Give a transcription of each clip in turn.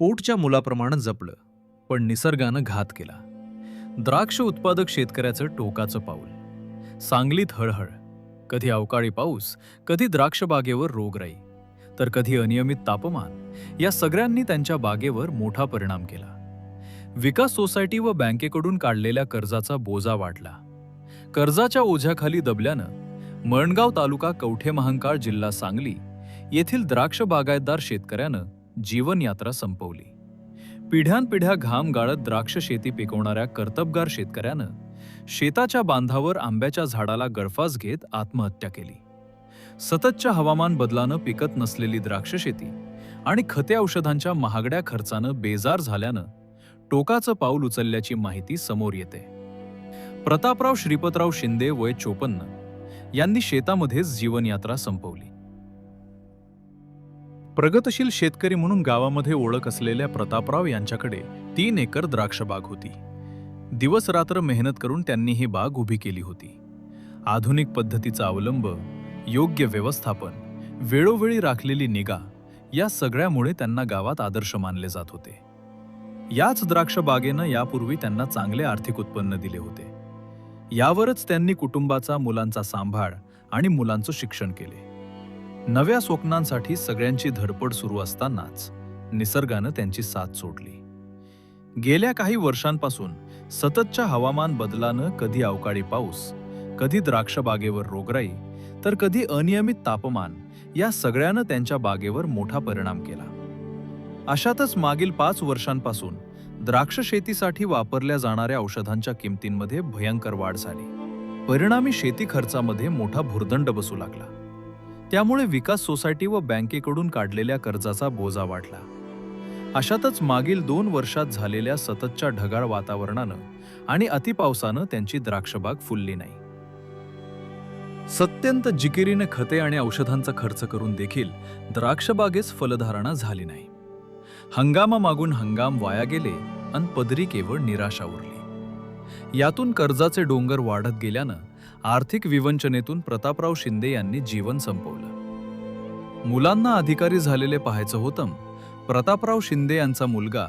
पोटच्या मुलाप्रमाणे जपलं, पण निसर्गानं घात केला. द्राक्ष उत्पादक शेतकऱ्याचं टोकाचं पाऊल. सांगलीत हळहळ. कधी अवकाळी पाऊस, कधी द्राक्ष बागेवर रोगराई, तर कधी अनियमित तापमान. या सगळ्यांनी त्यांच्या बागेवर मोठा परिणाम केला. विकास सोसायटी व बँकेकडून काढलेल्या कर्जाचा बोजा वाढला. कर्जाच्या ओझ्याखाली दबल्यानं मरणगाव तालुका कवठेमहांकाळ जिल्हा सांगली येथील द्राक्ष बागायतदार शेतकऱ्यानं जीवनयात्रा संपवली. पिढ्यानपिढ्या घाम गाळत द्राक्ष शेती पिकवणाऱ्या कर्तबगार शेतकऱ्यानं शेताच्या बांधावर आंब्याच्या झाडाला गळफास घेत आत्महत्या केली. सततच्या हवामान बदलानं पिकत नसलेली द्राक्ष शेती आणि खते औषधांच्या महागड्या खर्चानं बेजार झाल्यानं टोकाचं पाऊल उचलल्याची माहिती समोर येते. प्रतापराव श्रीपतराव शिंदे वय 54 यांनी शेतामध्येच जीवनयात्रा संपवली. प्रगतशील शेतकरी म्हणून गावामध्ये ओळख असलेल्या प्रतापराव यांच्याकडे 3 एकर द्राक्ष बाग होती. दिवस रात्र मेहनत करून त्यांनी ही बाग उभी केली होती. आधुनिक पद्धतीचा अवलंब, योग्य व्यवस्थापन, वेळोवेळी राखलेली निगा या सगळ्यामुळे त्यांना गावात आदर्श मानले जात होते. याच द्राक्ष बागेनं यापूर्वी त्यांना चांगले आर्थिक उत्पन्न दिले होते. यावरच त्यांनी कुटुंबाचा, मुलांचा सांभाळ आणि मुलांचं शिक्षण केले. नव्या स्वप्नांसाठी सगळ्यांची धडपड सुरू असतानाच निसर्गानं त्यांची साथ सोडली. गेल्या काही वर्षांपासून सततच्या हवामान बदलानं कधी अवकाळी पाऊस, कधी द्राक्ष बागेवर रोगराई, तर कधी अनियमित तापमान या सगळ्यानं त्यांच्या बागेवर मोठा परिणाम केला. अशातच मागील 5 वर्षांपासून द्राक्ष शेतीसाठी वापरल्या जाणाऱ्या औषधांच्या किमतींमध्ये भयंकर वाढ झाली. परिणामी शेती खर्चामध्ये मोठा भुर्दंड बसू लागला. त्यामुळे विकास सोसायटी व बँकेकडून काढलेल्या कर्जाचा बोजा वाढला. अशातच मागील 2 वर्षात झालेल्या सततच्या ढगाळ वातावरणानं आणि अतिपावसानं त्यांची द्राक्षबाग फुलली नाही. अत्यंत जिकिरीने खते आणि औषधांचा खर्च करून देखील द्राक्षबागेस फलधारणा झाली नाही. हंगामामागून हंगाम वाया गेले अन पदरी केवळ निराशा उरली. यातून कर्जाचे डोंगर वाढत गेल्यानं आर्थिक विवंचनेतून प्रतापराव शिंदे यांनी जीवन संपवलं. मुलांना अधिकारी झालेले पाहायचं होतं. प्रतापराव शिंदे यांचा मुलगा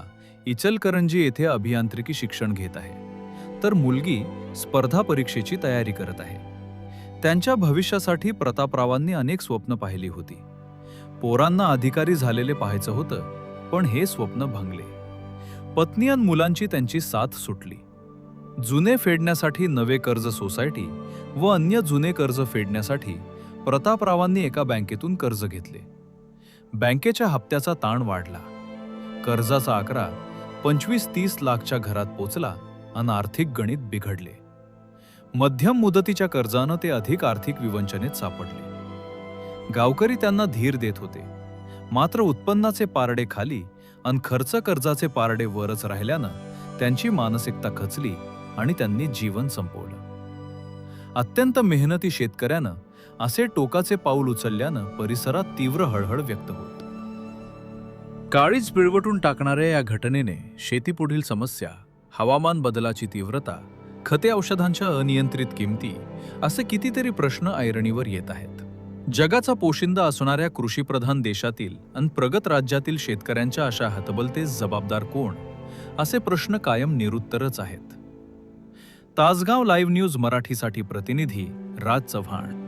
इचलकरंजी येथे अभियांत्रिकी शिक्षण घेत आहे, तर मुलगी स्पर्धा परीक्षेची तयारी करत आहे. त्यांच्या भविष्यासाठी प्रतापरावांनी अनेक स्वप्न पाहिली होती. पोरांना अधिकारी झालेले पाहायचं होतं, पण हे स्वप्न भंगले. पत्नी अन मुलांची त्यांची साथ सुटली. जुने फेडण्यासाठी नवे कर्ज सोसायटी व अन्य जुने कर्ज फेडण्यासाठी प्रतापरावांनी एका बँकेतून कर्ज घेतले. बँकेच्या हप्त्याचा ताण वाढला. कर्जाचा आकडा 25-30 लाखच्या घरात पोचला आणि आर्थिक गणित बिघडले. मध्यम मुदतीच्या कर्जानं ते अधिक आर्थिक विवंचनेत सापडले. गावकरी त्यांना धीर देत होते, मात्र उत्पन्नाचे पारडे खाली आणि खर्च कर्जाचे पारडे वरच राहिल्यानं त्यांची मानसिकता खचली आणि त्यांनी जीवन संपवलं. अत्यंत मेहनती शेतकऱ्यानं असे टोकाचे पाऊल उचलल्यानं परिसरात तीव्र हळहळ व्यक्त होत. काळीज पिळवटून टाकणाऱ्या या घटनेने शेतीपुढील समस्या, हवामान बदलाची तीव्रता, खते औषधांच्या अनियंत्रित किमती असे कितीतरी प्रश्न ऐरणीवर येत आहेत. जगाचा पोशिंदा असणाऱ्या कृषीप्रधान देशातील आणि प्रगत राज्यातील शेतकऱ्यांच्या अशा हतबलतेस जबाबदार कोण, असे प्रश्न कायम निरुत्तरच आहेत. तासगाव लाईव्ह न्यूज मराठीसाठी प्रतिनिधी राज चव्हाण.